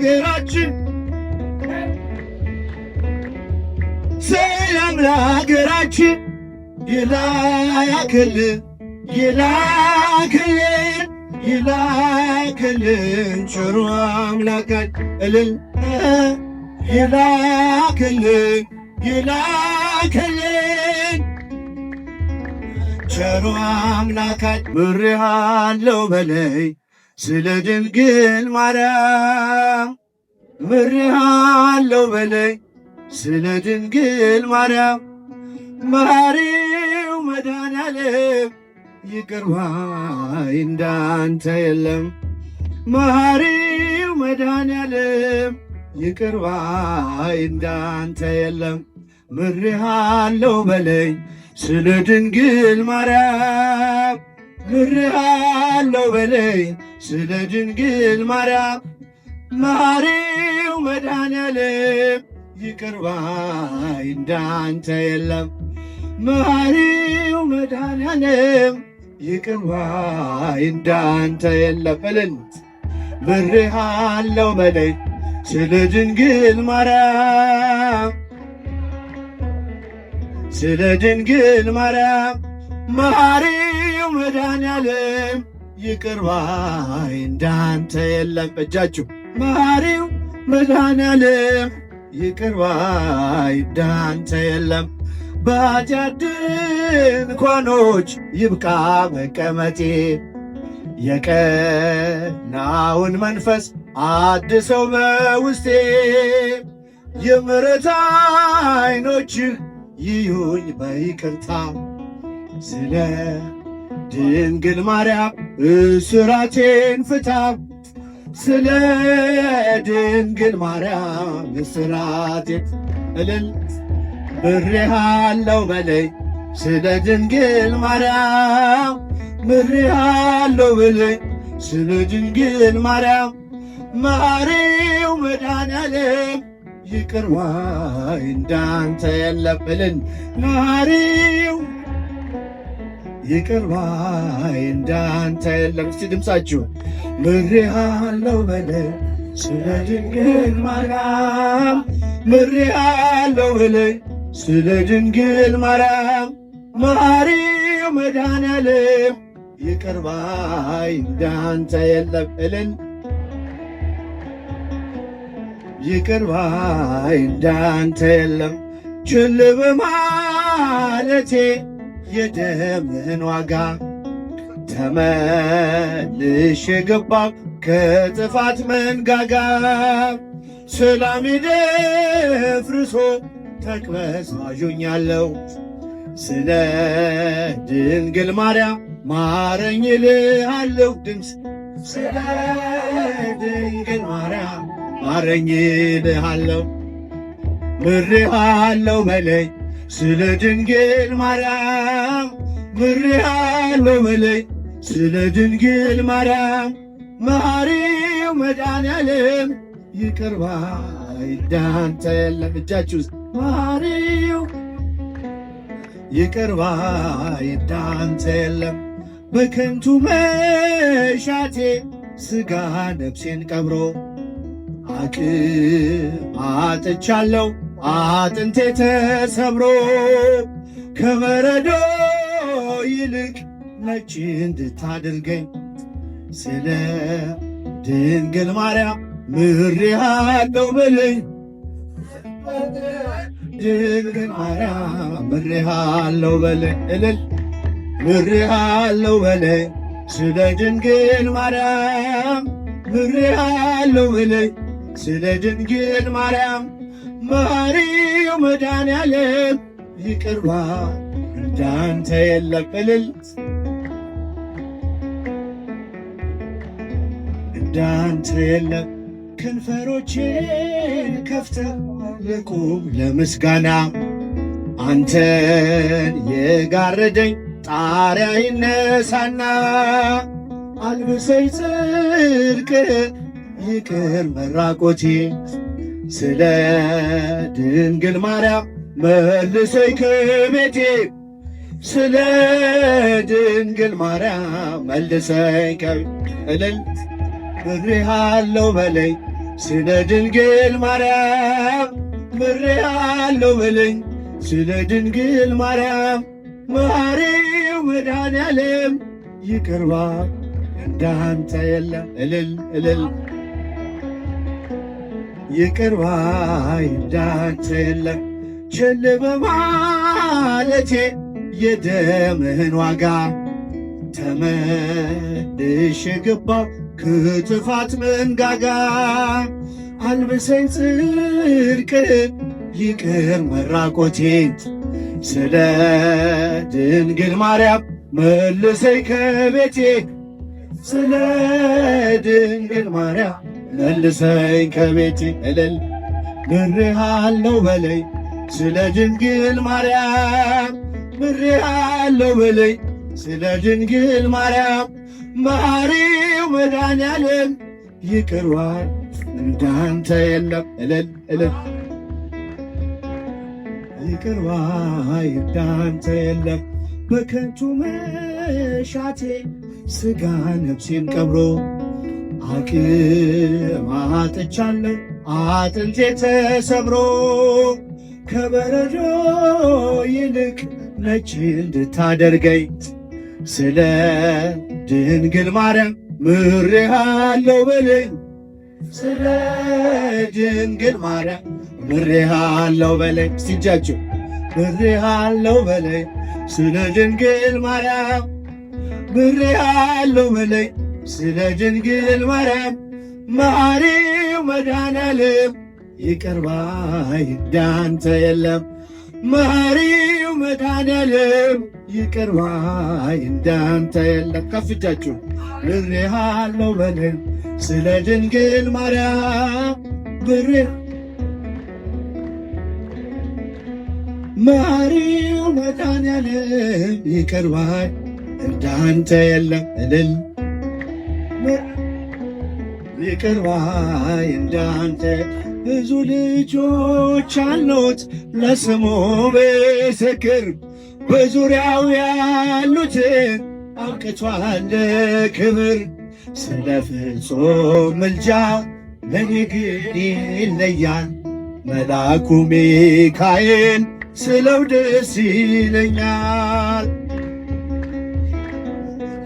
ለሀገራችን ሰላም ለሀገራችን ይላክልን ይላክልን ይላክልን ቸሩ አምላካችን እልል ይላክልን ይላክልን ቸሩ አምላካችን ምሬሃለው በለይ ስለ ድንግል ማርያም ምሬሃለው በለይ ስለ ድንግል ማርያም መሐሪው መድኃኔዓለም ይቅር ባይ እንዳንተ የለም መሐሪው መድኃኔዓለም ይቅር ባይ እንዳንተ የለም ምሬሃለው በለይ ስለ ድንግል ማርያም ምሬሃለው በለይ ስለ ድንግል ማርያም መሐሪው መድኃኔዓለም ይቅር ባይ እንዳንተ የለም መሐሪው መድኃኔዓለም ይቅር ባይ እንዳንተ የለም እልል ምሬሃለው በለይ ስለ ድንግል ማርያም ስለ ድንግል ማርያም መሐሪው መድኃኔዓለም ይቅር ባይ እንዳንተ የለም እጃችሁ መሐሪው መድኃኔዓለም ይቅር ባይ እንዳንተ የለም በኃጢአት ድንኳኖች ይብቃ መቀመጤ የቀናውን መንፈስ አድሰው በውስጤ የምሕረት ዓይኖችህ ይዩኝ በይቅርታ ስለ ድንግል ማርያም እስራቴን ፍታ ስለ ድንግል ማርያም እስራቴን እልል ምሬሃለው በለይ ስለ ድንግል ማርያም ምሬሃለው በለይ ስለ ድንግል ማርያም መሐሪው መድኃኔዓለም ይቅር ባይ እንዳንተ የለም እልል መሐሪው ይቅር ባይ እንዳንተ የለም እስቲ ድምፃችሁ ምሬሃለው በለይ ስለ ድንግል ማርያም ምሬሃለው በለይ ስለ ድንግል ማርያም መሐሪው መድኃኔዓለም ይቅር ባይ እንዳንተ የለም እልል ይቅር ባይ እንዳንተ የለም ችል በማለቴ የደምን ዋጋ ተመልሼ ገባሁ ከጥፋት መንጋጋ ሰላሜ ደፍርሶ ተቅበዝባዦኛለሁ ስለ ድንግል ማርያም ማረኝ እልሃለሁ ድምፅ ስለ ድንግል ማርያም ማረኝ እልሃለሁ ምሬሃለው በለይ ስለ ድንግል ማርያም ምሬሃለው በለይ ስለ ድንግል ማርያም መሐሪው መድኃኔዓለም ይቅር ባይ እንዳንተ የለም እጃችሁ ውስጥ መሐሪው ይቅር ባይ እንዳንተ የለም በከንቱ መሻቴ ሥጋ ነፍሴን ቀብሮ አቅም አጥቻለሁ አጥንቴ ተሰብሮ ከበረዶ ይልቅ ነጭ እንድታደርገኝ ስለ ድንግል ማርያም ምሬሃለው በለይ ድንግል ማርያም ምሬሃለው በለይ እልል ምሬሃለው በለይ ስለ ድንግል ማርያም ምሬሃለው በለይ ስለ ድንግል ማርያም መሐሪው መድኃኔዓለም ይቅር ባይ እንዳንተ የለም እልል እንዳንተ የለም ከንፈሮቼን ከፍተህ ልቁም ለምስጋና አንተን የጋረደኝ ጣሪያ ይነሳና አልብሰኝ ጽድቅ ይቅር መራቆቴ ስለ ድንግል ማርያም መልሰኝ ከቤቴ ስለ ድንግል ማርያም መልሰኝ ከቤቴ እልል ምሬሃለው በለይ ስለ ድንግል ማርያም ምሬአለሁ በለኝ። ስለ ድንግል ማርያም መሐሪው መድኃኔዓለም ይቅር ባይ እንዳንተ የለም። እልል እልል ይቅር ባይ እንዳንተ የለም። ቸል በማለቴ የደምህን ዋጋ ተመልሼ ገባሁ ከጥፋት መንጋጋ። አልብሰኝ ጽድቅን ይቅር መራቆቴን ስለ ድንግል ማርያም መልሰኝ ከቤቴ። ስለ ድንግል ማርያም መልሰኝ ከቤቴ። እልል ምሬአለሁ በለኝ። ስለ ድንግል ማርያም ምሬአለሁ በለኝ። ስለ ድንግል ማርያም መሐሪው መድኃኔዓለም ይቅር ባይ እንዳንተ የለም። እልል እልል ይቅር ባይ እንዳንተ የለም። በከንቱ መሻቴ ሥጋ ነፍሴን ቀብሮ አቅም አጥቻለሁ አጥንቴ ተሰብሮ። ከበረዶ ይልቅ ነጭ እንድታደርገኝ ስለ ድንግል ማርያም ምሬአለሁ በለኝ። ስለ ድንግል ማርያም ምሬአለሁ በለኝ። እስቲ ምሬአለሁ በለኝ። ስለ ድንግል ማርያም ምሬአለሁ በለኝ። ስለ ድንግል ማርያም መሐሪው መድኃኔዓለም ይቅር ባይ እንዳንተ የለም። መሐሪው መድኃኔዓለም ይቅር ባይ እንዳንተ የለም። ከፍ እጃችሁ ምሬአለሁ በለኝ። ስለ ድንግል ማርያም መሐሪው መድኃኔዓለም ይቅር ባይ እንዳንተ የለም። እልል ይቅር ባይ እንዳንተ። ብዙ ልጆች አሉት ለስሙ ምስክር፣ በዙሪያው ያሉትን አብቅቷል ክብር። ስለ ፍጹም ምልጃ ለኔ ግን ይለያል፣ መልአኩ ሚካኤል ስለው ደስ ይለኛል።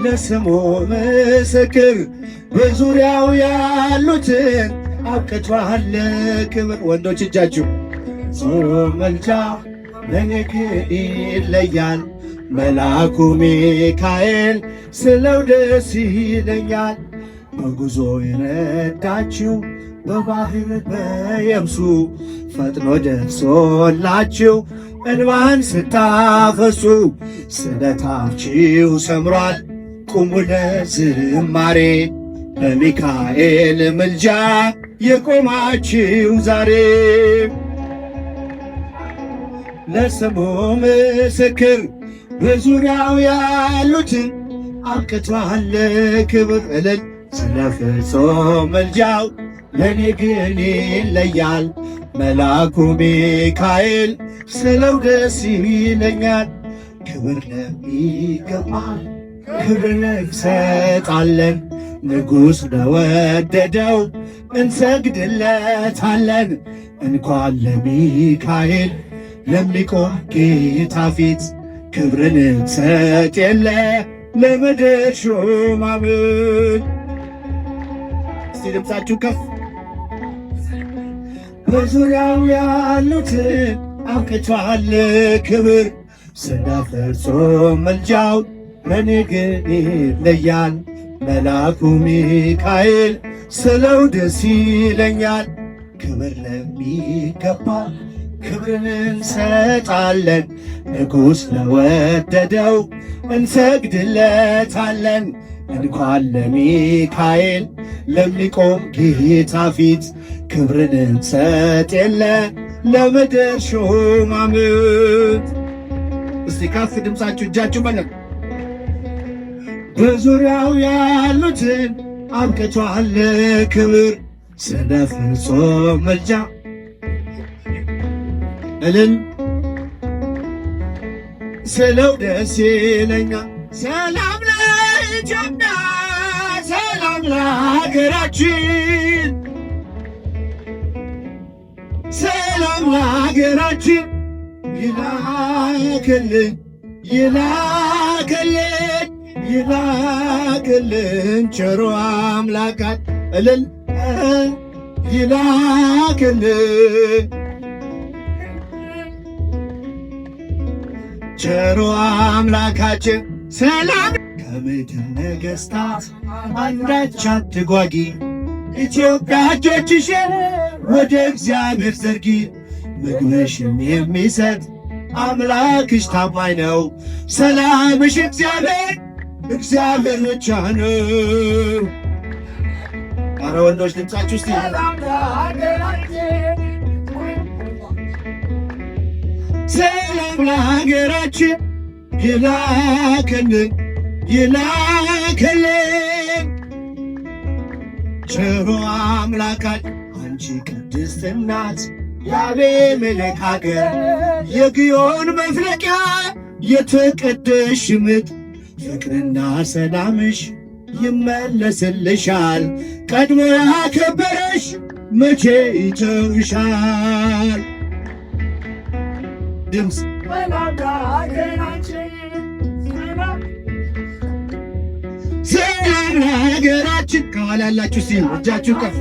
ለስሙ ምስክር በዙሪያው ያሉትን አብቅቷል ክብር። ወንዶች እጃችሁ ፍጹም ምልጃ ለኔ ግን ይለያል፣ መልአኩ ሚካኤል ስለው ደስ ይለኛል። በጉዞ የረዳችሁ በባህር በየብሱ ፈጥኖ ደርሶላችሁ እንባን ስታፈሱ ስለታችሁ ሰምሯል። ቁሙ ለዝማሬ በሚካኤል ምልጃ የቆማችሁ ዛሬ። ለስሙ ምስክር በዙሪያው ያሉትን አብቅቷል ክብር። እልል ስለ ፍጹም ምልጃው ለኔ ግን ይለያል፣ መልአኩ ሚካኤል ስለው ደስ ይለኛል። ክብር ለሚገባው ክብር እንሰጣለን፣ ንጉሥ ለወደደው እንሰግድለታለን። እንኳን ለሚካኤል ለሚቆም ጌታ ፊት ክብርን እንሰጥ የለ ለምድር ሹማምንት። እስቲ ድምፃችሁ ከፍ። በዙሪያው ያሉትን አብቅቷል ክብር፣ ስለ ፍጹም ምልጃው ለኔ ግን ይለያል፣ መልአኩ ሚካኤል ስለው ደስ ይለኛል። ክብር ለሚገባ ክብርን እንሰጣለን፣ ንጉሥ ለወደደው እንሰግድለታለን። እንኳን ለሚካኤል ለሚቆም ጌታ ፊት ክብርን እንሰጥ የለ ለምድር ሹማምንት። እስቲ ከፍ ድምፃችሁ እጃችሁ መለክ። በዙሪያው ያሉትን አብቅቷል ክብር፣ ስለ ፍጹም ምልጃ እልል ስለው ደስ ይለኛል። ሰላም ለኢትዮጵያ፣ ሰላም ለሀገራችን፣ ሰላም ለሀገራችን ይላክልን ይላክልን ይላክልን ቸሮ አምላካት እልል ይላክልን ቸሮ አምላካችን ሰላም ከምድር ነገሥታት አንዳች አትጓጊ ኢትዮጵያ እጆችሽን ወደ እግዚአብሔር ዘርጊ ምግብሽን የሚሰጥ አምላክሽ ታማኝ ነው ሰላምሽ እግዚአብሔር ብቻ ነው። አረ ወንዶች ድምፃችሁ እስቲ ሰላም ለሀገራችን ይላክልን ይላክልን ቸሮ አምላካት አንቺ ቅድስት እናት የአቤሜሌክ ሀገር የግዮን መፍለቂያ የተቀደስሽ ምድር ፍቅርና ሰላምሽ ይመለስልሻል ቀድሞ ያከበረሽ መቼ ይተውሻል። ድምፅ ሰላም ለሀገራችን ከኋላ ያላችሁ ሲል እጃችሁ ከፍ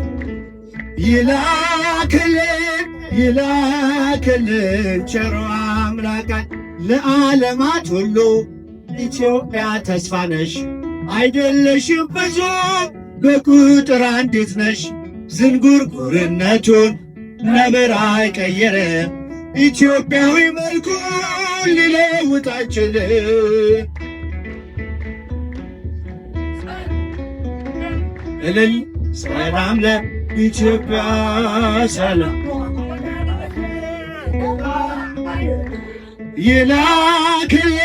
ይላክልን ይላክልን ቸሮ አምላካት ለዓለማት ሁሉ ኢትዮጵያ ተስፋ ነሽ አይደለሽም ብዙ በቁጥር አንዲት ነሽ ዝንጉርጉርነቱን ነብር አይቀየረ ኢትዮጵያዊ መልኩን ሊለውጥ አይችልም። እልል ሰላም ለኢትዮጵያ ሰላም ይላክልን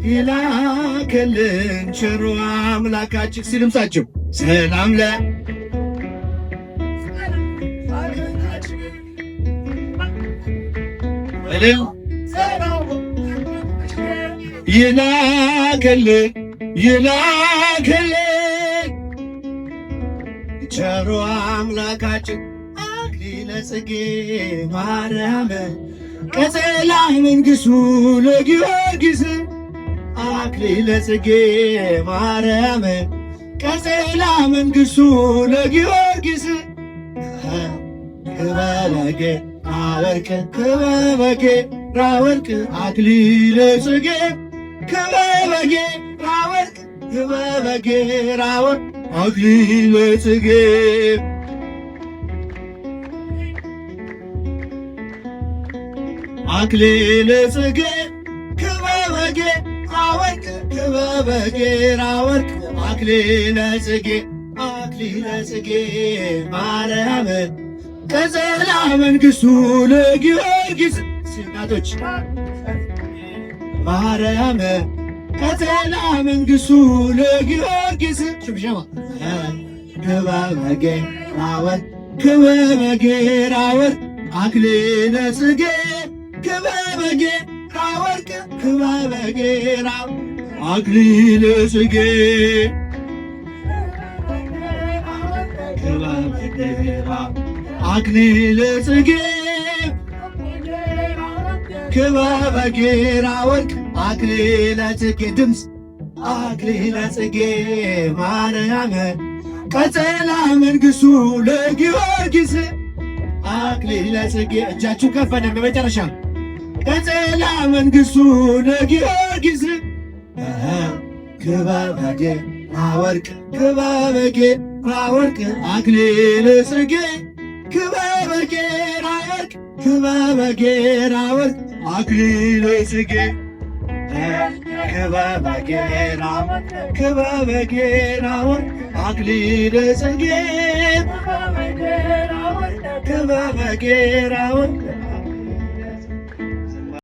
ይላክልን ቸሮ አምላካችን ሲል ድምፃችሁ ሰላም ይላክልን ይላክልን ቸሮ አምላካችን አክሊለ ጽጌ ማርያም ቀጸላ መንግሥቱ ለጊዮርጊስ አክሊለ ጽጌ ማርያም ቀጸላ መንግሥቱ ለጊዮርጊስ ክበበጌ ራወርቅ ክበበጌ ራወርቅ አክሊለ ጽጌ ክበበጌ ራወርቅ ክበበጌ ራወርቅ አክሊለ ጽጌ አክሊለ ጽጌ ክበበጌ ራወርቅ ክበበጌ ራወርቅ አክሊለ ጽጌ ማርያም ቀጸላ መንግሥቱ ለጊዮርጊስ እናቶች ማርያም ቀጸላ መንግሥቱ ለጊዮርጊስ ሽብሸባ ክበበጌ ራወርቅ ክበበጌ ራወርቅ አክሊለ ጽጌ ክበበጌ ራወርቅ ክበበጌ ራወርቅ አክሊለ ጽጌ አክሊለ ጽጌ ክበበጌ ራወርቅ አክሊለ ጽጌ ድምፅ አክሊለ ጽጌ ማርያም ቀጸላ መንግሥቱ ለጊዮርጊስ አክሊለ ጽጌ እጃችሁ ከፈነ በመጨረሻ ቀጸላ መንግሥቱ ለጊዮርጊስ ክበበጌ ራወርቅ ክበበጌ ራወርቅ አክሊለ ጽጌ ክበበጌ ራወርቅ ክበበጌ ራወርቅ አክሊለ ጽጌ ክበበጌ ራወርቅ ክበበጌ ራወርቅ አክሊለ ጽጌ ክበበጌ ራወርቅ